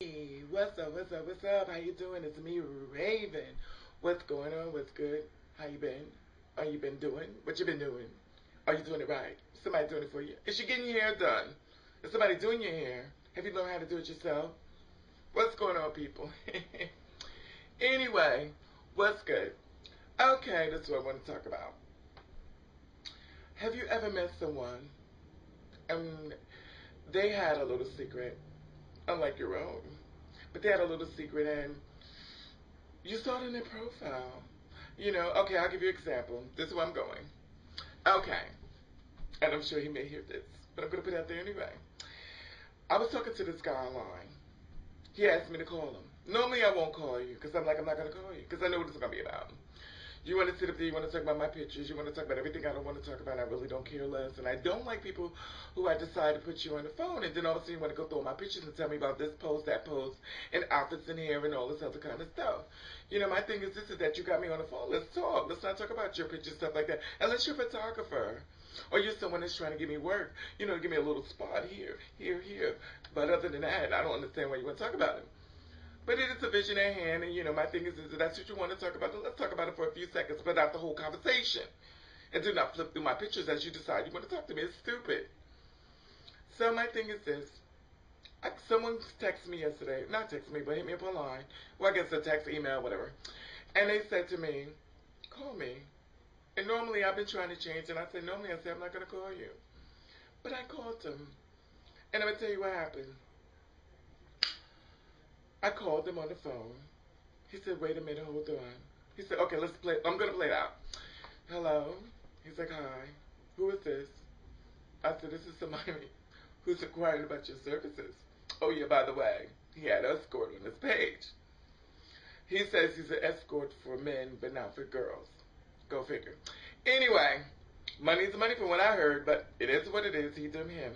Hey, what's up, what's up, what's up? How you doing? It's me, Raven. What's going on? What's good? How you been? Are you been doing? What you been doing? Are you doing it right? Somebody doing it for you? Is you getting your hair done? Is somebody doing your hair? Have you learned how to do it yourself? What's going on, people? Anyway, what's good? Okay, that's what I want to talk about. Have you ever met someone and they had a little secret, unlike your own, but they had a little secret and you saw it in their profile? Okay, I'll give you an example. This is where I'm going. Okay, and I'm sure he may hear this, but I'm going to put it out there anyway. I was talking to this guy online. He asked me to call him. Normally I won't call you because I'm like, I'm not going to call you because I know what it's going to be about. You want to sit up there, you want to talk about my pictures, you want to talk about everything I don't want to talk about, I really don't care less. And I don't like people who I decide to put you on the phone and then all of a sudden you want to go through all my pictures and tell me about this post, that post, and outfits and hair and all this other kind of stuff. My thing is this is that you got me on the phone. Let's talk. Let's not talk about your pictures, stuff like that. Unless you're a photographer or you're someone that's trying to give me work, give me a little spot here, here, here. But other than that, I don't understand why you want to talk about it. But it is a vision at hand, and my thing is that that's what you want to talk about. Let's talk about it for a few seconds, but not the whole conversation. And do not flip through my pictures as you decide you want to talk to me. It's stupid. So my thing is this. Someone texted me yesterday, not texted me, but hit me up online. Well, I guess a text, email, whatever. And they said to me, call me. And normally I've been trying to change, and I said, normally I say I'm not going to call you. But I called him. And I'm going to tell you what happened. I called him on the phone. He said, wait a minute, hold on. He said, okay, let's play. I'm going to play it out. Hello? He's like, hi. Who is this? I said, this is somebody who's inquiring about your services. Oh, yeah, by the way, he had escort on his page. He says he's an escort for men, but not for girls. Go figure. Anyway, money's money from what I heard, but it is what it is. He them him.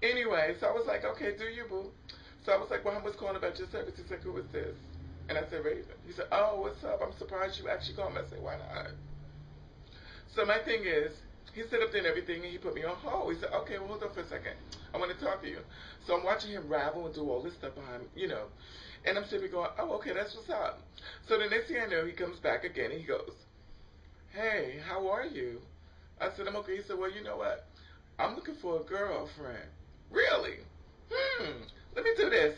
Anyway, so I was like, okay, do you, boo? So I was like, well, I was calling about your service. He's like, who is this? And I said, Raven. He said, oh, what's up? I'm surprised you actually called me. I said, why not? So my thing is, he set up there and everything, and he put me on hold. He said, okay, well, hold on for a second. I want to talk to you. So I'm watching him ravel and do all this stuff behind me, And I'm sitting going, oh, okay, that's what's up. So the next thing I know, he comes back again, and he goes, hey, how are you? I said, I'm okay. He said, well, you know what? I'm looking for a girlfriend. Really? Let me do this.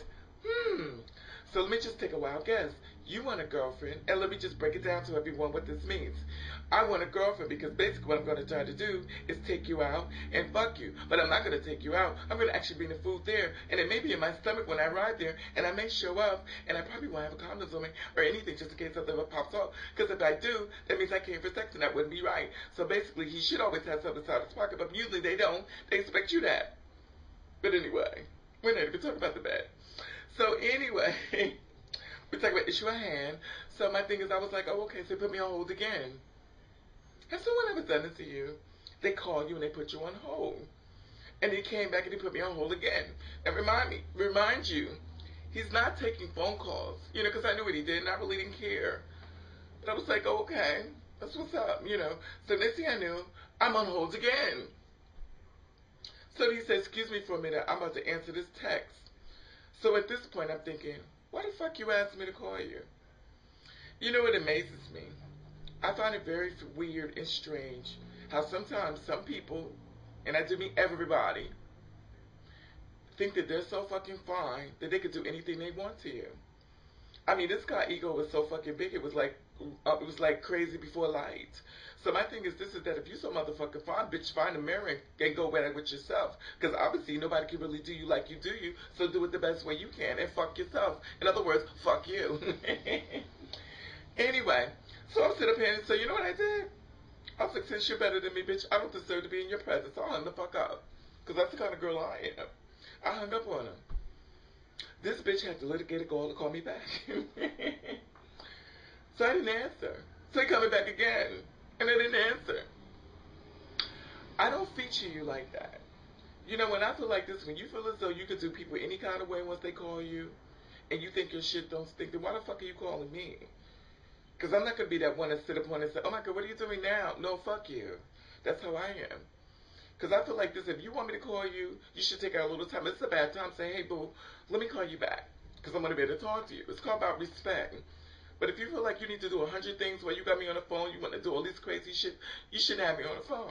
So let me just take a wild guess. You want a girlfriend, and let me just break it down to everyone what this means. I want a girlfriend because basically what I'm going to try to do is take you out and fuck you. But I'm not going to take you out. I'm going to actually bring the food there, and it may be in my stomach when I arrive there, and I may show up, and I probably won't have a condom on me or anything just in case something pops up. Because if I do, that means I came for sex, and that wouldn't be right. So basically, he should always have something inside his pocket, but usually they don't. They expect you to have. But anyway, we're not even talking about the bed. So anyway, we're talking about issue at hand. So my thing is, I was like, oh, okay, so put me on hold again. Has someone ever done this to you? They call you and they put you on hold. And he came back and he put me on hold again. And remind you, he's not taking phone calls, because I knew what he did and I really didn't care. But I was like, oh, okay, that's what's up, So next thing I knew, I'm on hold again. So he said, excuse me for a minute, I'm about to answer this text. So at this point, I'm thinking, why the fuck you asked me to call you? You know what amazes me? I find it very weird and strange how sometimes some people, and I do mean everybody, think that they're so fucking fine that they could do anything they want to you. I mean, this guy's ego was so fucking big, it was like crazy before light. So my thing is this is that if you so motherfucking fine, bitch, find a mirror and go at it with yourself. Because obviously nobody can really do you like you do you, so do it the best way you can and fuck yourself. In other words, fuck you. Anyway, so I'm sitting up here and so you know what I did? I was like, since you're better than me, bitch, I don't deserve to be in your presence. So I hung the fuck up. Because that's the kind of girl I am. I hung up on him. This bitch had to litigate a goal to call me back. So I didn't answer. So he coming back again. And I didn't answer. I don't feature you like that. When I feel like this, when you feel as though you could do people any kind of way once they call you, and you think your shit don't stink, then why the fuck are you calling me? Because I'm not going to be that one that sit up on and say, oh my God, what are you doing now? No, fuck you. That's how I am. Because I feel like this, if you want me to call you, you should take out a little time. It's a bad time. Say, hey, boo, let me call you back. because I'm going to be able to talk to you. It's called about respect. But if you feel like you need to do 100 things while you got me on the phone, you want to do all this crazy shit, you shouldn't have me on the phone.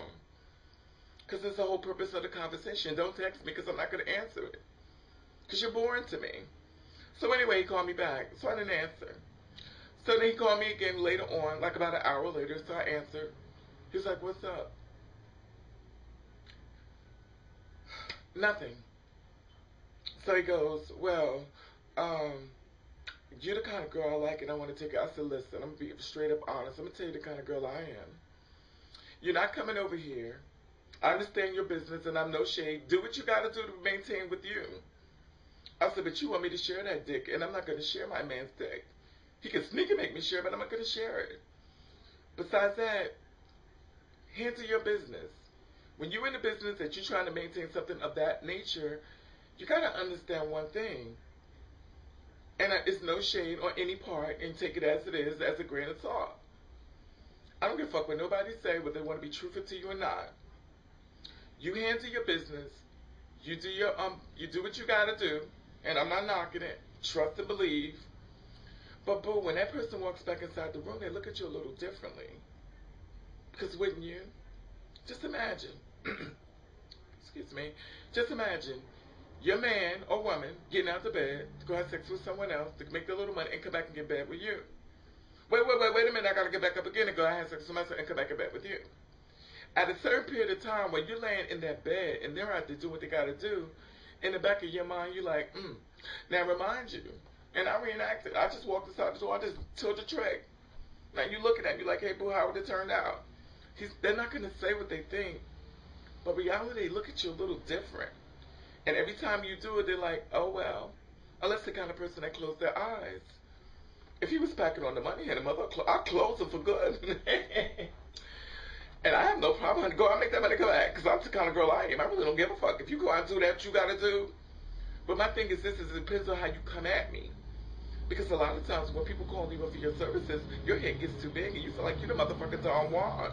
Because that's the whole purpose of the conversation. Don't text me because I'm not going to answer it. Because you're boring to me. So anyway, he called me back. So I didn't answer. So then he called me again later on, like about an hour later. So I answered. He was like, what's up? Nothing. So he goes, well, you're the kind of girl I like and I want to take it. I said, listen, I'm going to be straight up honest. I'm going to tell you the kind of girl I am. You're not coming over here. I understand your business and I'm no shade. Do what you got to do to maintain with you. I said, but you want me to share that dick and I'm not going to share my man's dick. He can sneak and make me share, but I'm not going to share it. Besides that, handle your business. When you're in the business that you're trying to maintain something of that nature, you got to understand one thing. And it's no shade on any part, and take it as it is, as a grain of salt. I don't give a fuck what nobody say, whether they want to be truthful to you or not. You handle your business. You do you do what you gotta do, and I'm not knocking it. Trust and believe. But boo, when that person walks back inside the room, they look at you a little differently. Because wouldn't you? Just imagine. Excuse me. Just imagine. Your man or woman getting out of bed to go have sex with someone else to make their little money and come back and get in bed with you. Wait a minute, I gotta get back up again and go have sex with somebody else and come back in bed with you. At a certain period of time when you're laying in that bed and they're out there doing what they gotta do, in the back of your mind you're like, Now remind you, and I reenacted, I just walked inside the door, I just told the trick. Now you looking at me like, hey boo, how would it turn out? They're not gonna say what they think, but reality, look at you a little different. And every time you do it, they're like, oh, well. Unless the kind of person that closed their eyes. If he was packing on the money, had a mother, I'd close him for good. And I have no problem. Go out and make that money come back. Because I'm the kind of girl I am. I really don't give a fuck. If you go out and do that, you got to do. But my thing is this, it depends on how you come at me. Because a lot of times when people call you for your services, your head gets too big and you feel like you're the motherfucker Don Juan.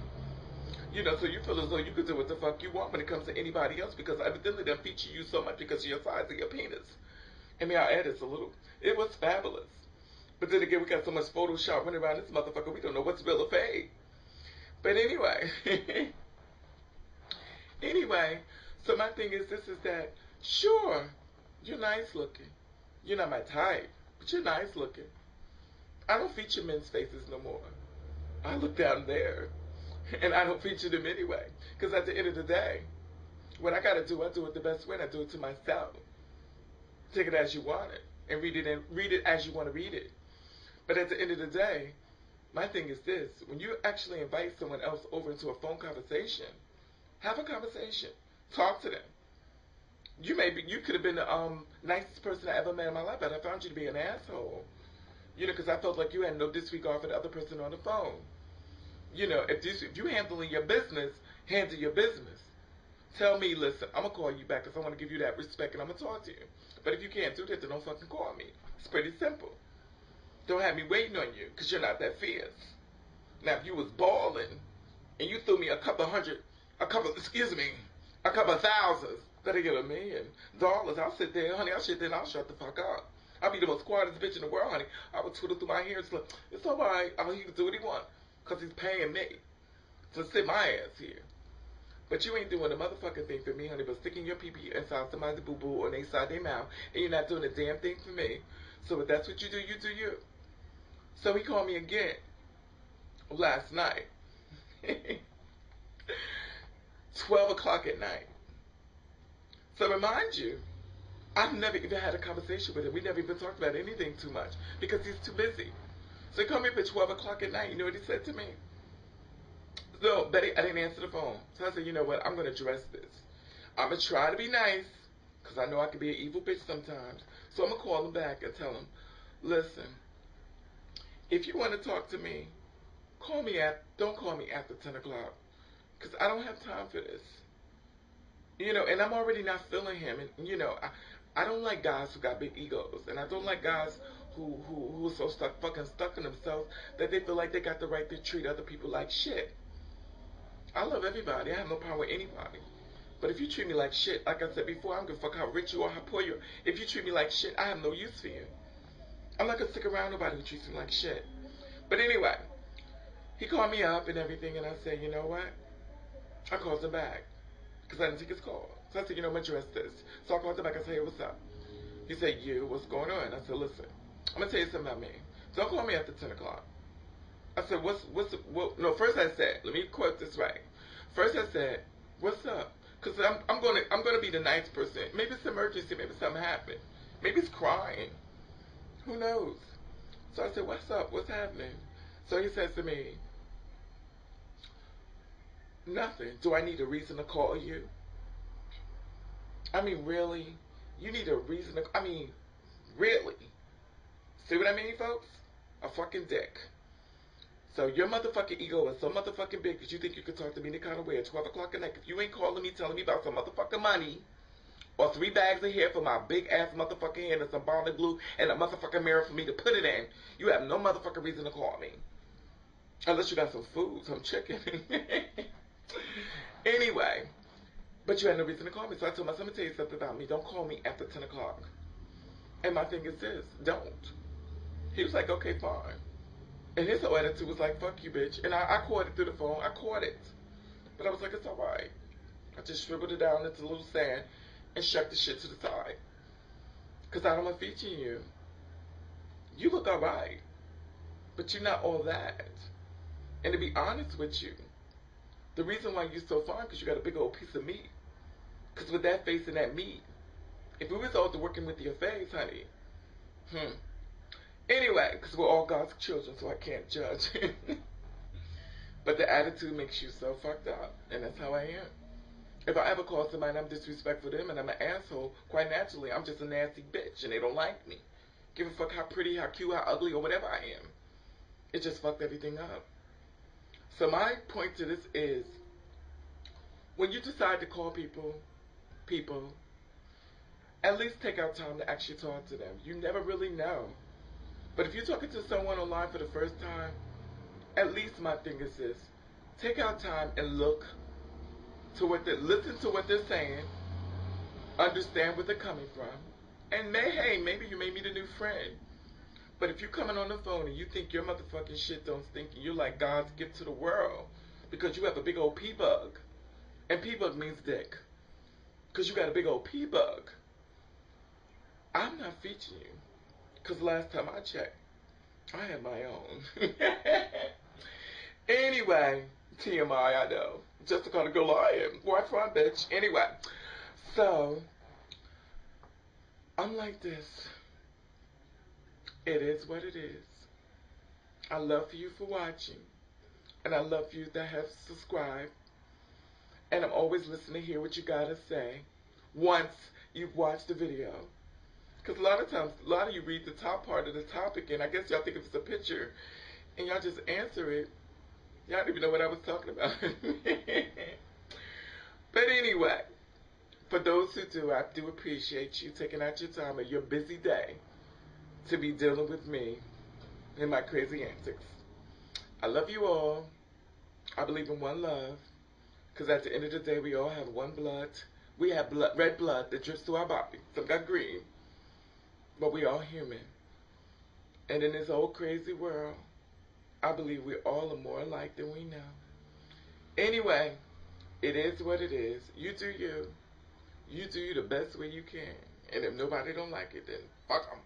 You know, so you feel as though you could do what the fuck you want when it comes to anybody else because evidently they feature you so much because of your size of your penis. And may I add this a little? It was fabulous. But then again, we got so much Photoshop running around this motherfucker, we don't know what's real or fake. But anyway. Anyway, so my thing is this is that, sure, you're nice looking. You're not my type, but you're nice looking. I don't feature men's faces no more. I look down there. And I don't feature them anyway. Because at the end of the day, what I got to do, I do it the best way. And I do it to myself. Take it as you want it. And read it as you want to read it. But at the end of the day, my thing is this. When you actually invite someone else over into a phone conversation, have a conversation. Talk to them. You could have been the nicest person I ever met in my life, but I found you to be an asshole. You know, because I felt like you had no disregard for the other person on the phone. You know, if you handling your business, handle your business. Tell me, listen, I'm going to call you back because I want to give you that respect and I'm going to talk to you. But if you can't do that, then don't fucking call me. It's pretty simple. Don't have me waiting on you because you're not that fierce. Now, if you was balling and you threw me a couple thousands, better get $1 million, I'll sit there, honey, I'll sit there and I'll shut the fuck up. I'll be the most quietest bitch in the world, honey. I would twiddle through my hair and say, it's all right. He can do what he wants. Because he's paying me to sit my ass here. But you ain't doing a motherfucking thing for me, honey, but sticking your pee-pee inside somebody's boo-boo or inside their mouth, and you're not doing a damn thing for me. So if that's what you do, you do you. So he called me again last night. 12 o'clock at night. So remind you, I've never even had a conversation with him. We never even talked about anything too much because he's too busy. So he called me up at 12 o'clock at night. You know what he said to me? No, Betty, I didn't answer the phone. So I said, you know what? I'm going to address this. I'm going to try to be nice because I know I can be an evil bitch sometimes. So I'm going to call him back and tell him, listen, if you want to talk to me, don't call me after 10 o'clock because I don't have time for this. You know, and I'm already not feeling him. And, you know, I don't like guys who got big egos. And I don't like guys who are so fucking stuck in themselves that they feel like they got the right to treat other people like shit. I love everybody. I have no problem with anybody. But if you treat me like shit, like I said before, I don't give a fuck how rich you are, how poor you are. If you treat me like shit, I have no use for you. I'm not gonna stick around nobody who treats me like shit. But anyway, he called me up and everything, and I said, you know what? I called him back because I didn't take his call. So I said, you know, I'm address this. So I called him back. I said, hey, what's up? He said, you, what's going on? I said, listen, I'm gonna tell you something about me. Don't call me after 10 o'clock. I said, no, first I said, let me quote this right. First I said, what's up? Because I'm gonna be the nice person. Maybe it's an emergency. Maybe something happened. Maybe it's crying. Who knows? So I said, what's up? What's happening? So he says to me, nothing. Do I need a reason to call you? I mean, really? You need a reason to, I mean, really? See what I mean, folks? A fucking dick. So your motherfucking ego is so motherfucking big that you think you can talk to me any kind of way at 12 o'clock at night. If you ain't calling me telling me about some motherfucking money or 3 bags of hair for my big ass motherfucking hair and some bonding glue and a motherfucking mirror for me to put it in, you have no motherfucking reason to call me. Unless you got some food, some chicken. Anyway, but you had no reason to call me. So I told myself, let me tell you something about me. Don't call me after 10 o'clock. And my thing is this, don't. He was like, okay, fine. And his whole attitude was like, fuck you, bitch. And I caught it through the phone. I caught it. But I was like, it's all right. I just scribbled it down into a little sand and shoved the shit to the side. Because I don't want to feature you. You look all right. But you're not all that. And to be honest with you, the reason why you're so fine because you got a big old piece of meat. Because with that face and that meat, if we was all working with your face, honey, Anyway, because we're all God's children, so I can't judge. But the attitude makes you so fucked up, and that's how I am. If I ever call somebody and I'm disrespectful to them and I'm an asshole, quite naturally, I'm just a nasty bitch, and they don't like me. Give a fuck how pretty, how cute, how ugly, or whatever I am. It just fucked everything up. So my point to this is, when you decide to call people, at least take out time to actually talk to them. You never really know. But if you're talking to someone online for the first time, at least my thing is this. Take out time and look to listen to what they're saying, understand where they're coming from, and maybe you may meet a new friend. But if you're coming on the phone and you think your motherfucking shit don't stink and you're like God's gift to the world because you have a big old P-bug, and P-bug means dick, because you got a big old P-bug, I'm not featuring you. Because last time I checked, I had my own. Anyway, TMI, I know. Just the kind of girl I am. Watch my bitch. Anyway, so, I'm like this. It is what it is. I love you for watching. And I love you that have subscribed. And I'm always listening to hear what you gotta say once you've watched the video. Because a lot of times, a lot of you read the top part of the topic, and I guess y'all think it's a picture, and y'all just answer it. Y'all don't even know what I was talking about. But anyway, for those who do, I do appreciate you taking out your time of your busy day to be dealing with me and my crazy antics. I love you all. I believe in one love. Because at the end of the day, we all have one blood. We have blood, red blood that drips through our body. Some got green. But we all human. And in this old crazy world, I believe we all are more alike than we know. Anyway, it is what it is. You do you. You do you the best way you can. And if nobody don't like it, then fuck them.